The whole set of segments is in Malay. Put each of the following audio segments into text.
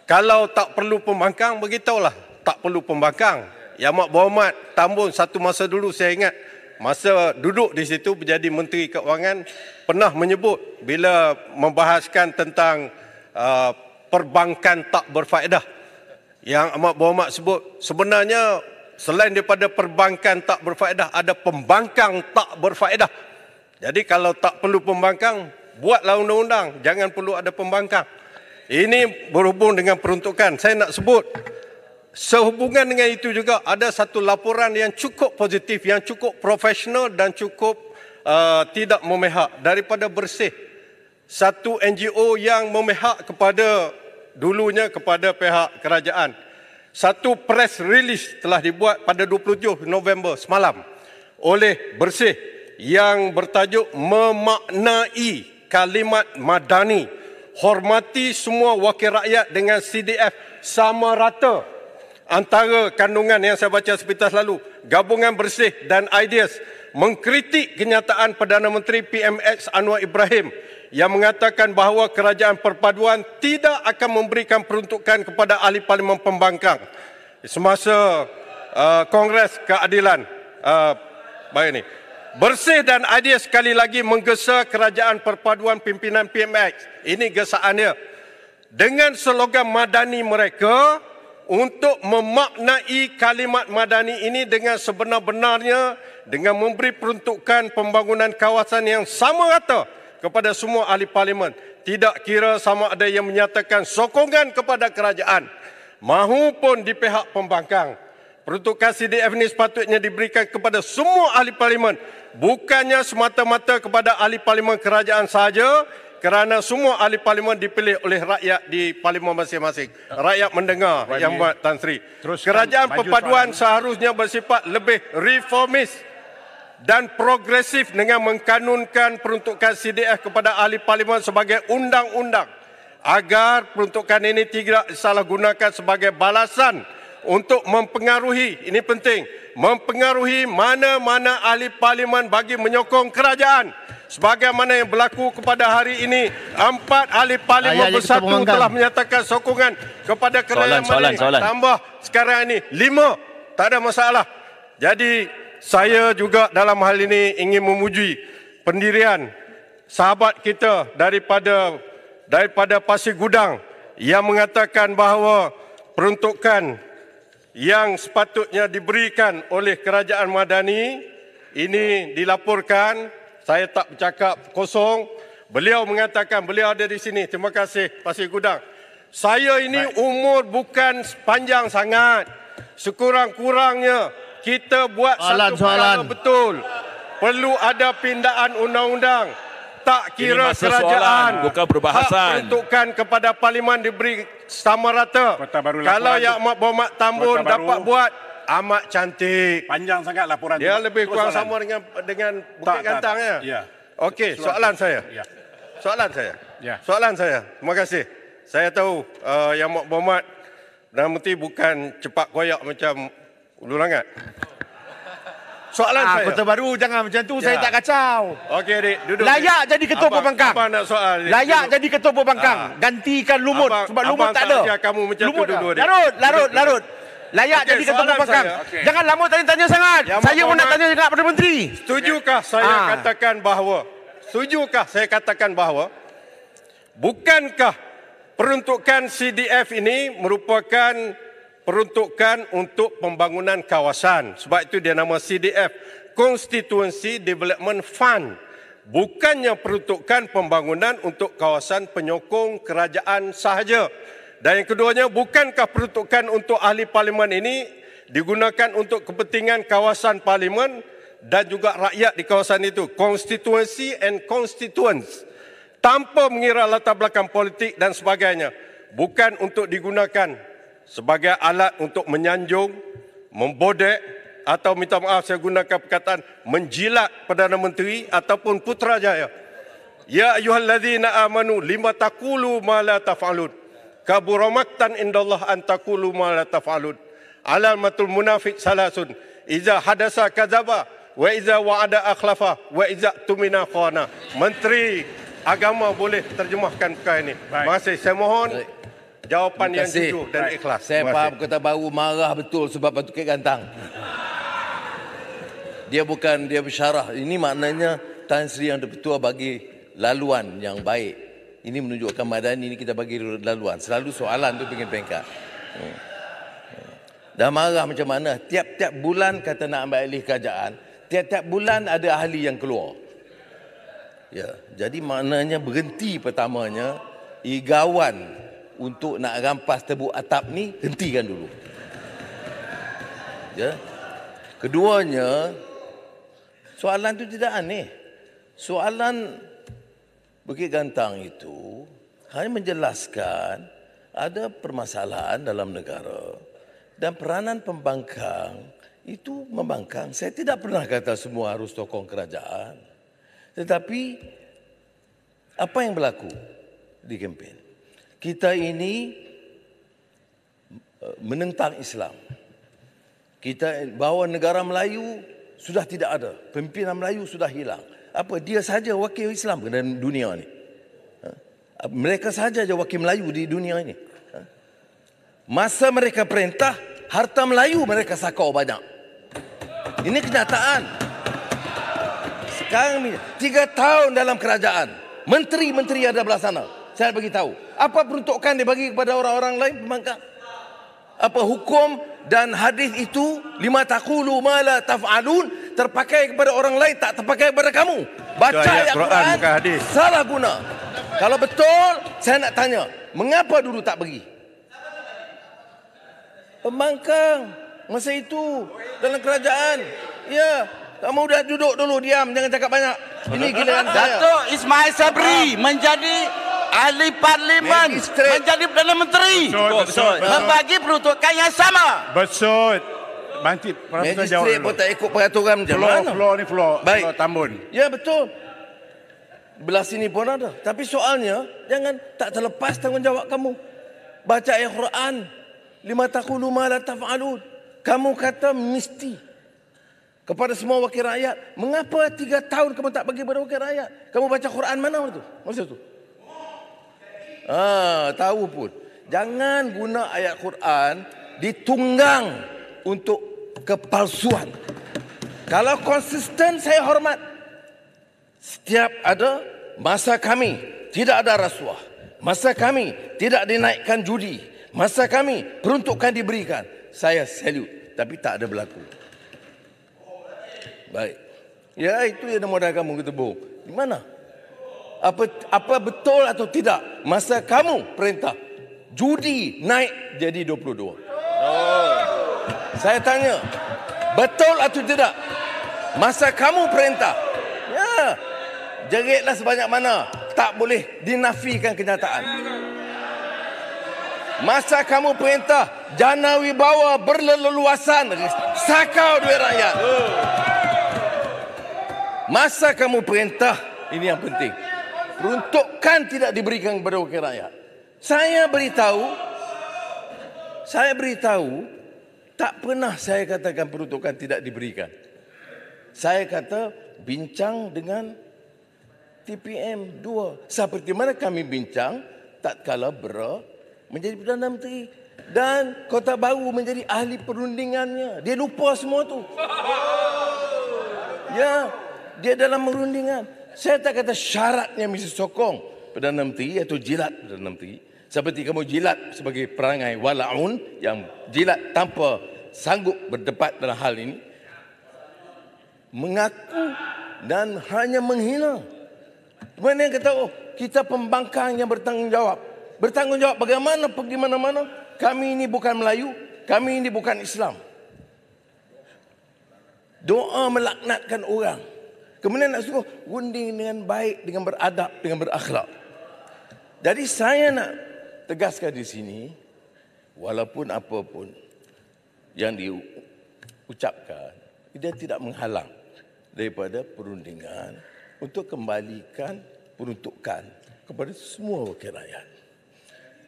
Kalau tak perlu pembangkang, beritahulah tak perlu pembangkang. Yang Mak Berhormat Tambun satu masa dulu saya ingat, masa duduk di situ menjadi Menteri Keuangan, pernah menyebut bila membahaskan tentang perbankan tak berfaedah. Yang Amat Berhormat sebut sebenarnya selain daripada perbankan tak berfaedah, ada pembangkang tak berfaedah. Jadi kalau tak perlu pembangkang, buatlah undang-undang, jangan perlu ada pembangkang. Ini berhubung dengan peruntukan. Saya nak sebut, sehubungan dengan itu juga ada satu laporan yang cukup positif, yang cukup profesional dan cukup tidak memihak daripada Bersih. Satu NGO yang memihak dulunya kepada pihak kerajaan. Satu press release telah dibuat pada 27 November semalam oleh Bersih yang bertajuk memaknai kalimat madani, hormati semua wakil rakyat dengan CDF sama rata. Antara kandungan yang saya baca sepintas lalu, Gabungan Bersih dan Ideas mengkritik kenyataan Perdana Menteri PMX Anwar Ibrahim yang mengatakan bahawa kerajaan perpaduan tidak akan memberikan peruntukan kepada ahli parlimen pembangkang semasa Kongres Keadilan baik ini. Bersih dan Ideas sekali lagi menggesa kerajaan perpaduan pimpinan PMX. Ini gesaannya. Dengan slogan madani mereka untuk memaknai kalimat madani ini dengan sebenar-benarnya, dengan memberi peruntukan pembangunan kawasan yang sama rata kepada semua ahli parlimen. Tidak kira sama ada yang menyatakan sokongan kepada kerajaan mahupun di pihak pembangkang. Peruntukan CDF ini sepatutnya diberikan kepada semua ahli parlimen, bukannya semata-mata kepada ahli parlimen kerajaan sahaja, kerana semua ahli parlimen dipilih oleh rakyat di parlimen masing-masing. Rakyat mendengar Yang Berhormat Tan Sri. Kerajaan perpaduan seharusnya bersifat lebih reformis dan progresif dengan mengkanunkan peruntukan CDF kepada ahli parlimen sebagai undang-undang, agar peruntukan ini tidak disalahgunakan sebagai balasan untuk mempengaruhi, ini penting, mempengaruhi mana-mana ahli parlimen bagi menyokong kerajaan. Sebagaimana yang berlaku kepada hari ini, 4 ahli parlimen bersatu telah menyatakan sokongan kepada kerajaan. Tambah sekarang ini 5, tak ada masalah. Jadi saya juga dalam hal ini ingin memuji pendirian sahabat kita daripada Pasir Gudang yang mengatakan bahawa peruntukan yang sepatutnya diberikan oleh kerajaan madani ini dilaporkan. Saya tak bercakap kosong. Beliau mengatakan, beliau ada di sini. Terima kasih Pasir Gudang. Saya ini umur bukan panjang sangat. Sekurang-kurangnya kita buat satu perkara betul. Perlu ada pindaan undang-undang. Tak kira kerajaan, bukan perbahasan. Hak peruntukan kepada parlimen diberi sama rata. Kalau Yang Amat Berhormat Tambun dapat buat, amat cantik. Panjang sangat laporan. Dia lebih kurang sama dengan Bukit Gantangnya. Ya. Okey, soalan saya. Ya. Soalan saya. Terima kasih. Saya tahu Yang Amat Berhormat Perdana Menteri bukan cepat koyak macam Ulu Langat. Soalan saya. Kota Baru jangan macam tu, saya tak kacau. Okey, adik, duduk. Layak jadi ketua pembangkang. Abang nak soal. Layak jadi ketua pembangkang. Gantikan Lumut sebab Lumut tak ada. Kamu macam Lumut tu dulu. Larut. Layak jadi ketua pembangkang. Jangan lama tanya-tanya sangat. Saya pun nak tanya juga Perdana Menteri. Setujukah saya katakan bahawa bukankah peruntukan CDF ini merupakan peruntukan untuk pembangunan kawasan. Sebab itu dia nama CDF, Constituency Development Fund. Bukannya peruntukan pembangunan untuk kawasan penyokong kerajaan sahaja. Dan yang keduanya, bukankah peruntukan untuk ahli parlimen ini digunakan untuk kepentingan kawasan parlimen dan juga rakyat di kawasan itu. Constituency and constituents. Tanpa mengira latar belakang politik dan sebagainya. Bukan untuk digunakan sebagai alat untuk menyanjung, membodek atau minta maaf saya gunakan perkataan menjilat Perdana Menteri ataupun Putrajaya. Ya ayyuhallazina amanu lima taqulu ma la taf'alun. Kabura maqtan indallah an taqulu ma la taf'alun. Alamatul munafiq salasun. Iza hadasa kadzaba wa iza wa'ada akhlafa wa iza tumina khana. Menteri Agama boleh terjemahkan perkara ini. Terima kasih. Saya mohon jawapan yang jujur dan ikhlas. Saya faham Kota Baru marah betul sebab Batu Kek Gantang. Dia bersyarah. Ini maknanya Tan Sri yang Ketua bagi laluan yang baik. Ini menunjukkan Madani ini kita bagi laluan. Selalu soalan tu pengen pengkat. Dah marah macam mana? Tiap-tiap bulan kata nak ambil alih kerajaan. Tiap-tiap bulan ada ahli yang keluar. Ya, jadi maknanya berhenti pertamanya igawan untuk nak rampas tebuk atap ni hentikan dulu. Ya. Keduanya, soalan tu tidak aneh. Soalan Bukit Gantang itu hanya menjelaskan ada permasalahan dalam negara dan peranan pembangkang itu membangkang. Saya tidak pernah kata semua harus tokong kerajaan. Tetapi apa yang berlaku di kempen? Kita ini menentang Islam. Kita bawa negara Melayu sudah tidak ada. Pimpinan Melayu sudah hilang. Apa dia saja wakil Islam dalam dunia ini? Mereka saja wakil Melayu di dunia ini. Masa mereka perintah, harta Melayu mereka sakau banyak. Ini kenyataan. Sekarang 3 tahun dalam kerajaan, menteri-menteri ada belah sana. Saya bagi tahu. Apa peruntukan dia bagi kepada orang-orang lain pembangkang? Apa hukum dan hadis itu lima taqulu ma la taf'alun terpakai kepada orang lain, tak terpakai kepada kamu. Baca ayat Quran salah guna. Kalau betul, saya nak tanya, mengapa dulu tak pergi? Pembangkang masa itu dalam kerajaan. Ya, kamu dah duduk dulu, diam, jangan cakap banyak. Ini giliran saya. Datuk Ismail Sabri menjadi ahli parlimen, menjadi Perdana Menteri. Betul. Membagi peruntukan yang sama. Betul. Banti Magistrate pun tak ikut peraturan macam mana? Floor Baik. Tambun. Ya betul. Belah sini pun ada. Tapi soalnya, jangan tak terlepas tanggungjawab kamu. Baca ayat Quran. Lima taqulu ma la taf'alun. Kamu kata mesti. Kepada semua wakil rakyat. Mengapa 3 tahun kamu tak bagi kepada wakil rakyat? Kamu baca Quran mana waktu tu? Masa tu? Tahu pun. Jangan guna ayat Quran ditunggang untuk kepalsuan. Kalau konsisten saya hormat. Setiap ada masa kami tidak ada rasuah. Masa kami tidak dinaikkan judi. Masa kami peruntukan diberikan. Saya salute. Tapi tak ada berlaku. Baik. Ya itu yang modal kamu kita bohong. Di mana? Apa betul atau tidak? Masa kamu perintah judi naik jadi 22. Saya tanya, betul atau tidak? Masa kamu perintah, ya, jeritlah sebanyak mana, tak boleh dinafikan kenyataan. Masa kamu perintah, jana wibawa berleluasan, sakau duit rakyat. Masa kamu perintah, ini yang penting, peruntukan tidak diberikan kepada wakil rakyat. Saya beritahu, tak pernah saya katakan peruntukan tidak diberikan. Saya kata bincang dengan TPM 2. Seperti mana kami bincang tatkala Bera menjadi Perdana Menteri dan Kota Baru menjadi ahli perundingannya. Dia lupa semua tu. Ya, dia dalam perundingan. Saya tak kata syaratnya mesti sokong Perdana Menteri atau jilat Perdana Menteri. Seperti kamu jilat sebagai perangai wala'un yang jilat tanpa sanggup berdebat dalam hal ini. Mengaku dan hanya menghina. Kemudian kata, kita pembangkang yang bertanggungjawab. Bertanggungjawab bagaimana pergi mana-mana. Kami ini bukan Melayu, kami ini bukan Islam. Doa melaknatkan orang. Kemudian nak suruh runding dengan baik, dengan beradab, dengan berakhlak. Jadi saya nak tegaskan di sini, walaupun apapun yang diucapkan, dia tidak menghalang daripada perundingan untuk kembalikan peruntukan kepada semua wakil rakyat.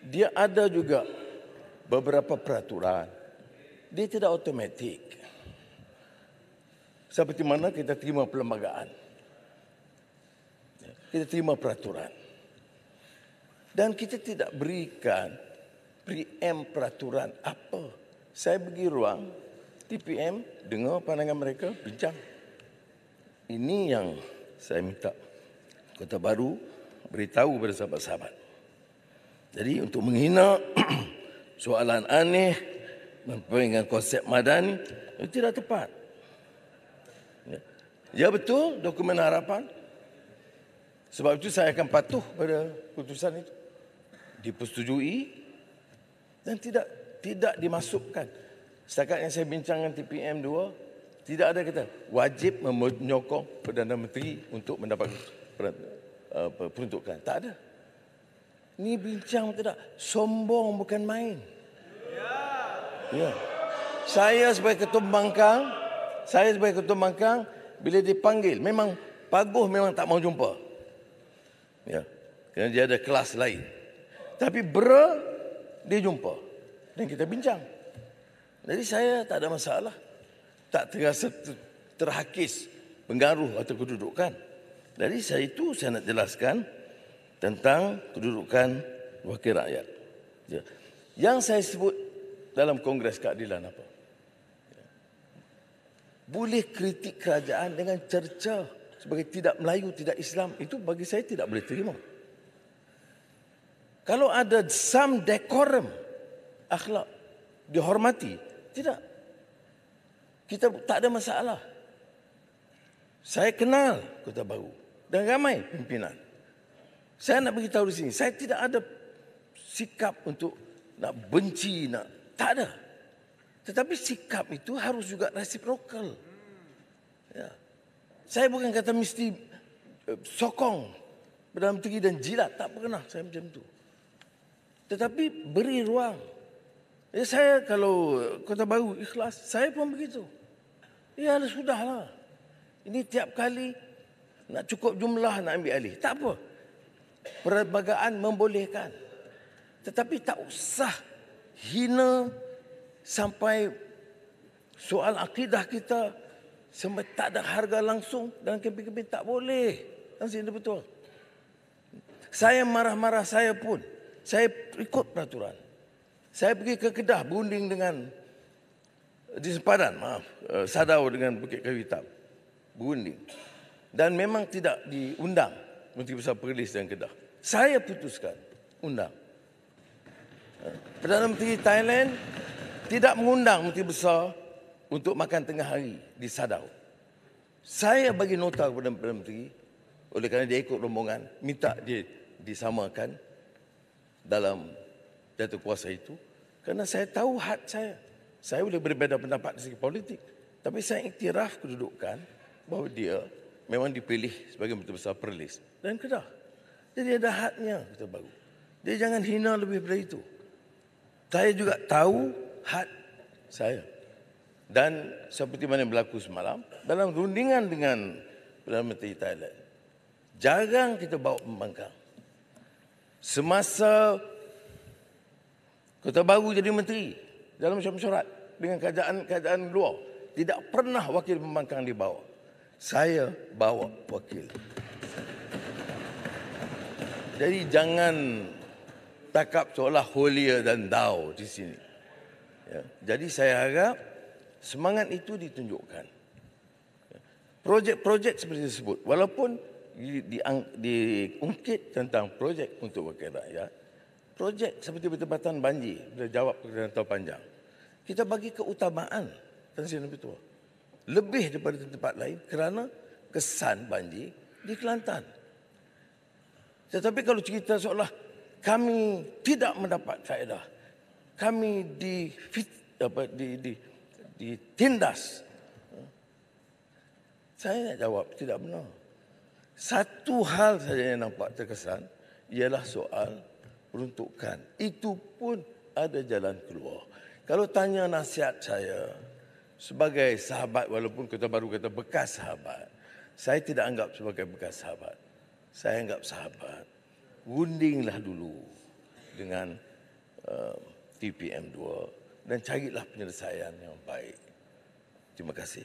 Dia ada juga beberapa peraturan, dia tidak automatik. Seperti mana kita terima perlembagaan, kita terima peraturan. Dan kita tidak berikan preempt peraturan apa. Saya bagi ruang TPM dengar pandangan mereka, bincang. Ini yang saya minta Kota Baru beritahu kepada sahabat-sahabat. Jadi untuk menghina soalan aneh, memperingatan konsep madani, itu tidak tepat. Ya betul, dokumen harapan. Sebab itu saya akan patuh pada putusan itu. Dipersetujui dan tidak dimasukkan. Setakat yang saya bincang dengan TPM 2, tidak ada kata wajib menyokong Perdana Menteri untuk mendapat peruntukan. Tak ada. Ini bincang tidak. Sombong bukan main. Ya. Saya sebagai ketua pembangkang, bila dipanggil, memang Paguh memang tak mau jumpa. Ya. Kerana dia ada kelas lain. Tapi dia jumpa. Dan kita bincang. Jadi saya tak ada masalah. Tak terasa terhakis pengaruh atau kedudukan. Jadi saya nak jelaskan tentang kedudukan wakil rakyat. Ya. Yang saya sebut dalam Kongres Keadilan apa? Boleh kritik kerajaan dengan cerca sebagai tidak Melayu, tidak Islam. Itu bagi saya tidak boleh terima. Kalau ada some decorum, akhlak, dihormati, tidak. Kita tak ada masalah. Saya kenal Kota Baru dan ramai pimpinan. Saya nak beritahu di sini, saya tidak ada sikap untuk nak benci, tak ada. Tetapi sikap itu harus juga reciprocal. Ya. Saya bukan kata mesti sokong Perdana Menteri dan jilat. Tak pernah saya macam itu. Tetapi beri ruang. Ya, saya kalau Kota Baru ikhlas, saya pun begitu. Ya sudahlah. Ini tiap kali nak cukup jumlah nak ambil alih. Tak apa. Perlembagaan membolehkan. Tetapi tak usah hina sampai soal akidah kita sampai tak ada harga langsung dalam kempen-kempen, tak boleh. Dan sini betul. Saya marah-marah saya pun. Saya ikut peraturan. Saya pergi ke Kedah berunding dengan di sempadan, Sadau dengan Bukit Kayu Hitam. Berunding. Dan memang tidak diundang Menteri Besar Perlis dan Kedah. Saya putuskan undang. Perdana Menteri Thailand tidak mengundang Menteri Besar untuk makan tengah hari di Sadau. Saya bagi nota kepada Perdana Menteri, oleh kerana dia ikut rombongan, minta dia disamakan dalam jatuh kuasa itu. Kerana saya tahu had saya. Saya boleh berbeza pendapat dari segi politik. Tapi saya iktiraf kedudukan bahawa dia memang dipilih sebagai Menteri Besar Perlis dan Kedah. Jadi ada hadnya Kota Baru. Dia jangan hina lebih daripada itu. Saya juga tahu had saya. Dan seperti mana yang berlaku semalam, dalam rundingan dengan Perdana Menteri Thailand, jarang kita bawa pembangkang. Semasa Kota Baru jadi menteri, dalam mesyuarat dengan keadaan luar, tidak pernah wakil pembangkang dibawa. Saya bawa wakil. Jadi jangan takap seolah holier than thou di sini. Ya. Jadi saya harap semangat itu ditunjukkan. Projek-projek seperti disebut, walaupun diungkit tentang projek untuk wakil rakyat, projek seperti bertempatan banjir, bila jawab pertanyaan panjang, kita bagi keutamaan Tan Sri Nusratullah lebih daripada tempat lain kerana kesan banjir di Kelantan. Tetapi kalau cerita seolah kami tidak mendapat faedah, kami ditindas, saya nak jawab tidak benar. Satu hal saja yang nampak terkesan ialah soal peruntukan. Itu pun ada jalan keluar. Kalau tanya nasihat saya sebagai sahabat, walaupun Kota Baru kata bekas sahabat, saya tidak anggap sebagai bekas sahabat. Saya anggap sahabat. Rundinglah dulu dengan TPM 2 dan carilah penyelesaian yang baik. Terima kasih.